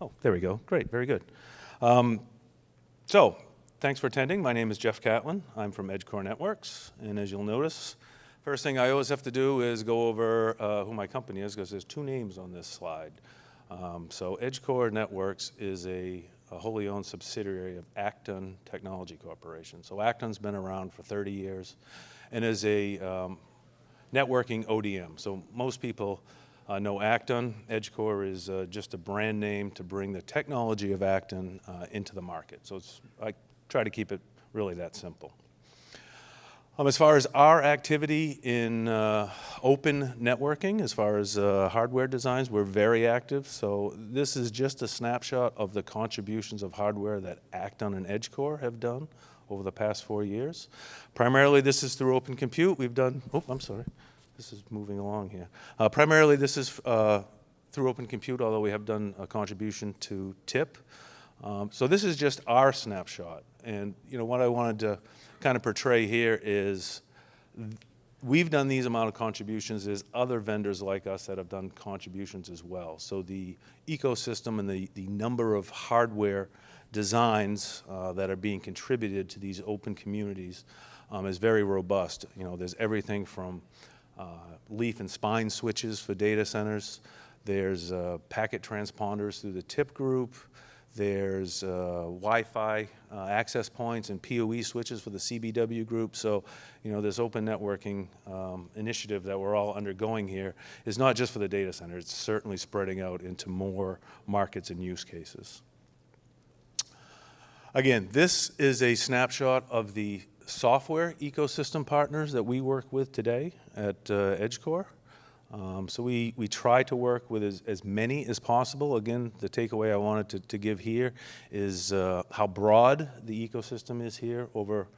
Oh, there we go. Great, very good. So, thanks for attending. My name is Jeff Catlin. I'm from Edgecore Networks, and as you'll notice, first thing I always have to do is go over who my company is, because there's two names on this slide. So Edgecore Networks is a wholly owned subsidiary of Catlin Technology Corporation. So Acton's been around for 30 years and is a networking ODM. So most people know Acton. Edgecore is just a brand name to bring the technology of Acton into the market. So I try to keep it really that simple. As far as our activity in open networking, as far as hardware designs, we're very active. So this is just a snapshot of the contributions of hardware that Acton and Edgecore have done over the past 4 years. Primarily, this is through Open Compute. We've done, oh, I'm sorry. This is moving along here. Primarily, this is through Open Compute, although we have done a contribution to TIP. So this is just our snapshot. And what I wanted to kind of portray here is we've done these amount of contributions. There's other vendors like us that have done contributions as well. So the ecosystem and the number of hardware designs that are being contributed to these open communities is very robust. There's everything from leaf and spine switches for data centers. There's packet transponders through the TIP group. There's Wi-Fi access points and PoE switches for the CBW group. So, this open networking initiative that we're all undergoing here is not just for the data center. It's certainly spreading out into more markets and use cases. Again, this is a snapshot of the software ecosystem partners that we work with today at Edgecore. So we try to work with as many as possible. Again, the takeaway I wanted to give here is how broad the ecosystem is here over,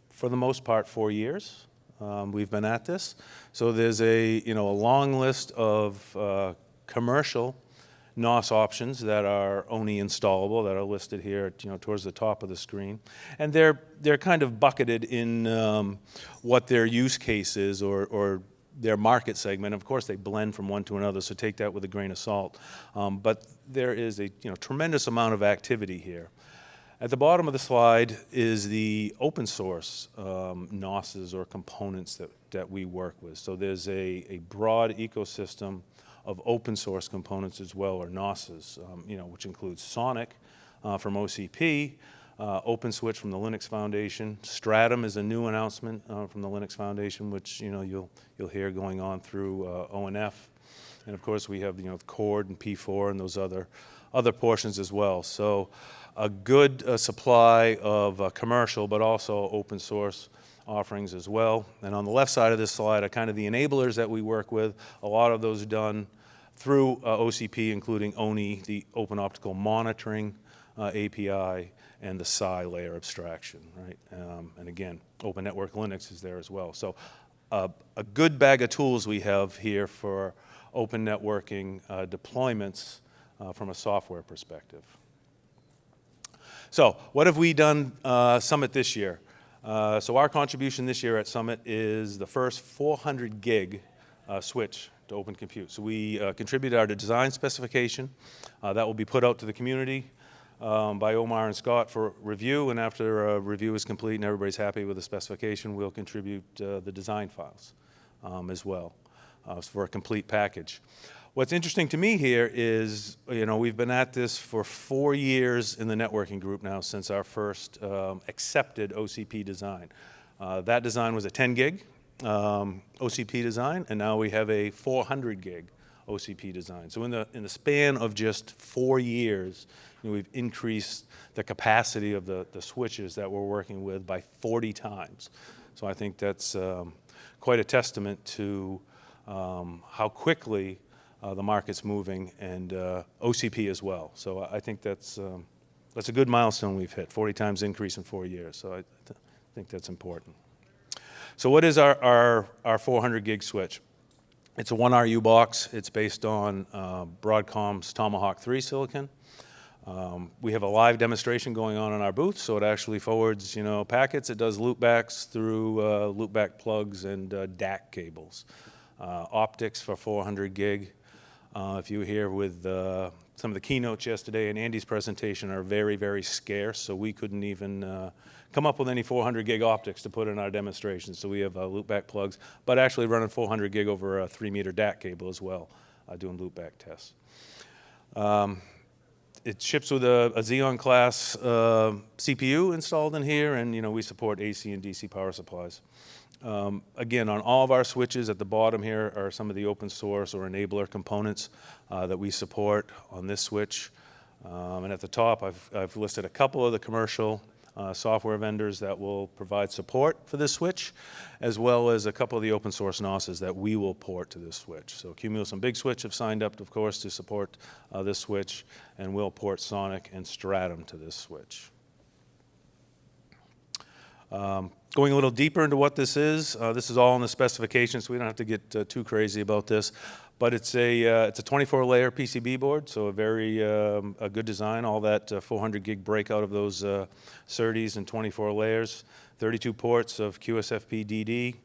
for the most part, 4 years. We've been at this. So there's a long list of commercial NOS options that are only installable that are listed here, towards the top of the screen, and they're kind of bucketed in what their use case is or their market segment. Of course, they blend from one to another, so take that with a grain of salt. But there is a tremendous amount of activity here. At the bottom of the slide is the open source NOSes or components that we work with. So there's a broad ecosystem of open source components as well, or NOSes, which includes Sonic from OCP, OpenSwitch from the Linux Foundation. Stratum is a new announcement from the Linux Foundation, which you'll hear going on through ONF, and of course we have Cord and P4 and those other portions as well. So a good supply of commercial, but also open source offerings as well. And on the left side of this slide are kind of the enablers that we work with. A lot of those done through OCP, including ONI, the Open Optical Monitoring API, and the SI layer abstraction, right? And again, Open Network Linux is there as well. So a good bag of tools we have here for open networking deployments from a software perspective. So what have we done Summit this year? So our contribution this year at Summit is the first 400 gig switch to Open Compute. So we contributed our design specification. That will be put out to the community by Omar and Scott for review, and after a review is complete and everybody's happy with the specification, we'll contribute the design files as well for a complete package. What's interesting to me here is, we've been at this for 4 years in the networking group now since our first accepted OCP design. That design was a 10 gig OCP design, and now we have a 400 gig OCP design. So in the span of just 4 years, we've increased the capacity of the switches that we're working with by 40 times. So I think that's quite a testament to how quickly the market's moving, and OCP as well. So I think that's a good milestone we've hit, 40 times increase in 4 years. So I think that's important. So what is our 400 gig switch? It's a 1RU box. It's based on Broadcom's Tomahawk 3 silicon. We have a live demonstration going on in our booth, so it actually forwards, packets. It does loopbacks through loopback plugs and DAC cables. Optics for 400 gig. If you were here with some of the keynotes yesterday and Andy's presentation are very, very scarce, so we couldn't even come up with any 400 gig optics to put in our demonstration. So we have loopback plugs, but actually running 400 gig over a 3-meter DAC cable as well, doing loopback tests. It ships with a Xeon class CPU installed in here, and we support AC and DC power supplies. Again, on all of our switches at the bottom here are some of the open source or enabler components that we support on this switch. And at the top, I've listed a couple of the commercial software vendors that will provide support for this switch, as well as a couple of the open source NOSes that we will port to this switch. So Cumulus and Big Switch have signed up, of course, to support this switch, and we'll port Sonic and Stratum to this switch. Going a little deeper into what this is all in the specifications, so we don't have to get too crazy about this. But it's a 24-layer PCB board, so a good design. All that 400 gig breakout of those SerDes and 24 layers, 32 ports of QSFP DD.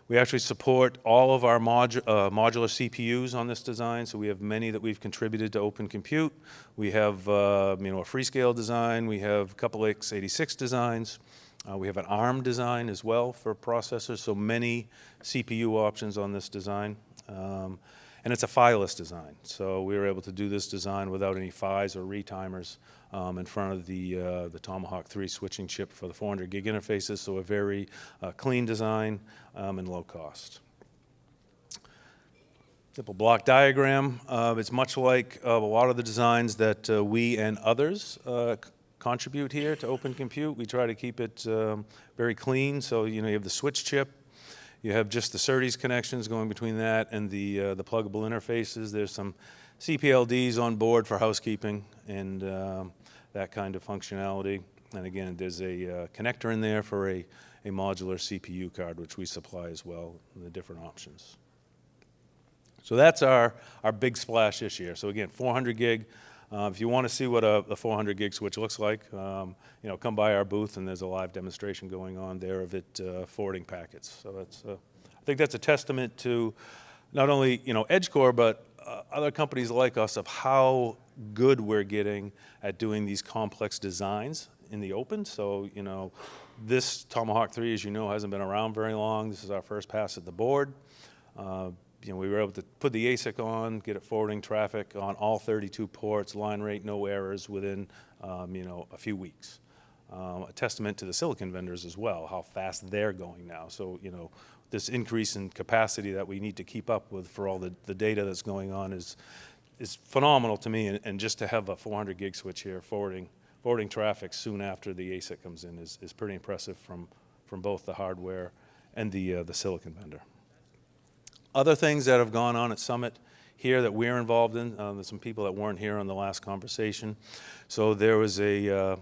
We actually support all of our modular CPUs on this design, so we have many that we've contributed to Open Compute. We have a Freescale design. We have a couple x86 designs. We have an ARM design as well for processors, so many CPU options on this design. And it's a PHY-less design, so we were able to do this design without any PHYs or retimers in front of the Tomahawk 3 switching chip for the 400 gig interfaces, so a very clean design and low cost. Simple block diagram. It's much like a lot of the designs that we and others contribute here to Open Compute. We try to keep it very clean, so you have the switch chip. You have just the SerDes connections going between that and the pluggable interfaces. There's some CPLDs on board for housekeeping and that kind of functionality. And again, there's a connector in there for a modular CPU card, which we supply as well, and the different options. So that's our big splash this year. So again, 400 gig. If you want to see what a 400 gig switch looks like, come by our booth, and there's a live demonstration going on there of it forwarding packets. So that's, I think that's a testament to not only Edgecore, but other companies like us of how good we're getting at doing these complex designs in the open. So this Tomahawk 3, as you know, hasn't been around very long. This is our first pass at the board. We were able to put the ASIC on, get it forwarding traffic on all 32 ports, line rate, no errors within, a few weeks. A testament to the silicon vendors as well, how fast they're going now. So, this increase in capacity that we need to keep up with for all the data that's going on is phenomenal to me. And just to have a 400 gig switch here forwarding traffic soon after the ASIC comes in is pretty impressive from both the hardware and the silicon vendor. Other things that have gone on at Summit here that we're involved in, there's some people that weren't here on the last conversation. So there was a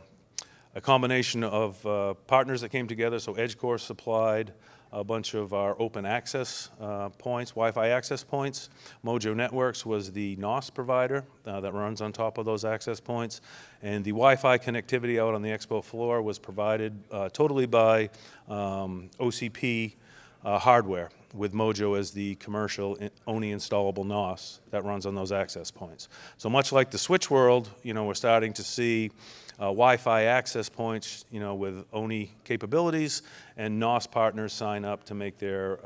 combination of partners that came together. So Edgecore supplied a bunch of our open access points, Wi-Fi access points. Mojo Networks was the NOS provider that runs on top of those access points. And the Wi-Fi connectivity out on the expo floor was provided totally by OCP hardware, with Mojo as the commercial only installable NOS that runs on those access points. So much like the switch world, we're starting to see Wi-Fi access points, with ONI capabilities, and NOS partners sign up to make their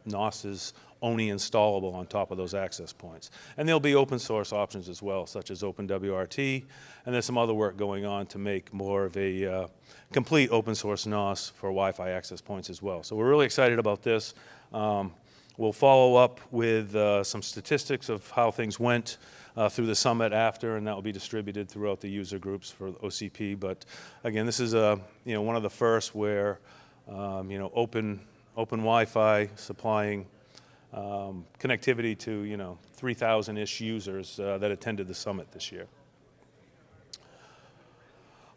NOSes ONI installable on top of those access points. And there'll be open source options as well, such as OpenWRT, and there's some other work going on to make more of a complete open source NOS for Wi-Fi access points as well. So we're really excited about this. We'll follow up with some statistics of how things went through the summit after, and that will be distributed throughout the user groups for OCP. But again, this is one of the first where open Wi-Fi supplying connectivity to 3,000-ish users that attended the summit this year.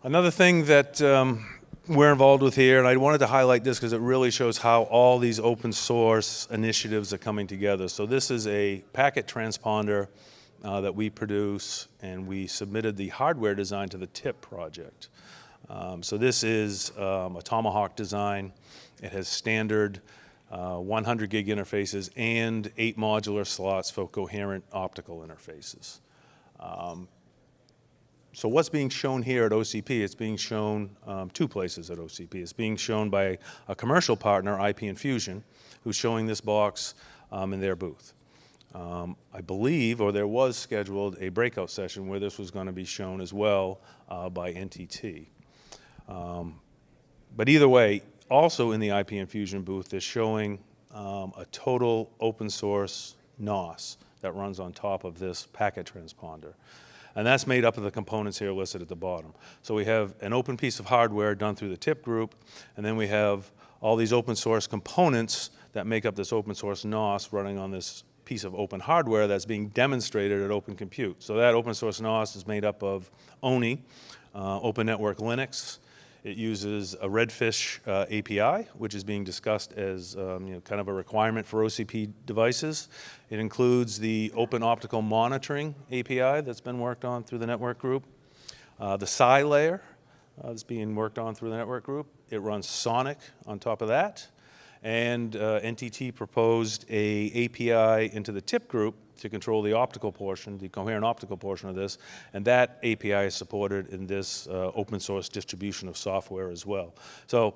Another thing that we're involved with here, and I wanted to highlight this because it really shows how all these open source initiatives are coming together. So this is a packet transponder that we produce, and we submitted the hardware design to the TIP project. So this is a Tomahawk design. It has standard 100 gig interfaces and 8 modular slots for coherent optical interfaces. So what's being shown here at OCP, it's being shown two places at OCP. It's being shown by a commercial partner, IP Infusion, who's showing this box in their booth. I believe, or there was scheduled a breakout session where this was going to be shown as well by NTT. But either way, also in the IP Infusion booth, they're showing a total open source NOS that runs on top of this packet transponder. And that's made up of the components here listed at the bottom. So we have an open piece of hardware done through the TIP group, and then we have all these open source components that make up this open source NOS running on this piece of open hardware that's being demonstrated at Open Compute. So that open source NOS is made up of ONI, Open Network Linux. It uses a Redfish API, which is being discussed as kind of a requirement for OCP devices. It includes the Open Optical Monitoring API that's been worked on through the network group. The PSI layer that's being worked on through the network group. It runs Sonic on top of that. And NTT proposed a API into the TIP group to control the optical portion, the coherent optical portion of this, and that API is supported in this open source distribution of software as well. So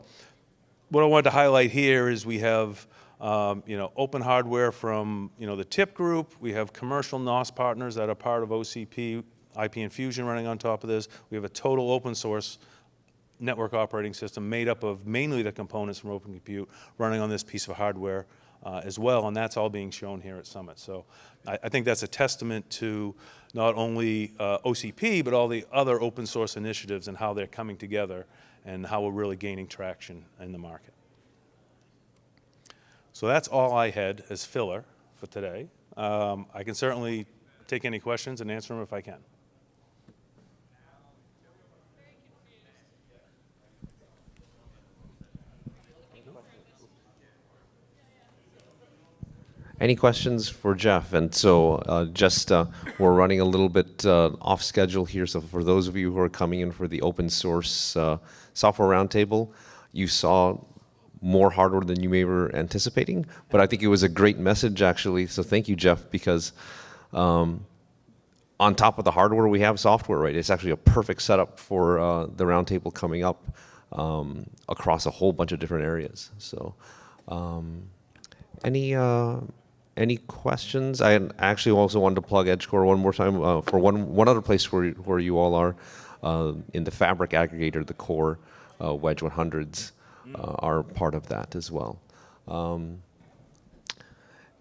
what I wanted to highlight here is we have open hardware from the TIP group. We have commercial NOS partners that are part of OCP, IP Infusion running on top of this. We have a total open source network operating system made up of mainly the components from Open Compute running on this piece of hardware as well, and that's all being shown here at Summit. So I think that's a testament to not only OCP, but all the other open source initiatives and how they're coming together and how we're really gaining traction in the market. So that's all I had as filler for today. I can certainly take any questions and answer them if I can. Any questions for Jeff? And so we're running a little bit off schedule here. So for those of you who are coming in for the open source software roundtable, you saw more hardware than you may were anticipating. But I think it was a great message, actually. So thank you, Jeff, because on top of the hardware, we have software, right? It's actually a perfect setup for the roundtable coming up across a whole bunch of different areas. So any questions? I actually also wanted to plug Edgecore one more time for one other place where you all are in the fabric aggregator, the core Wedge 100s are part of that as well.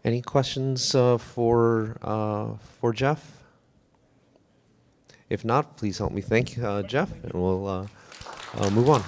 Any questions for Jeff? If not, please help me thank Jeff, and we'll move on.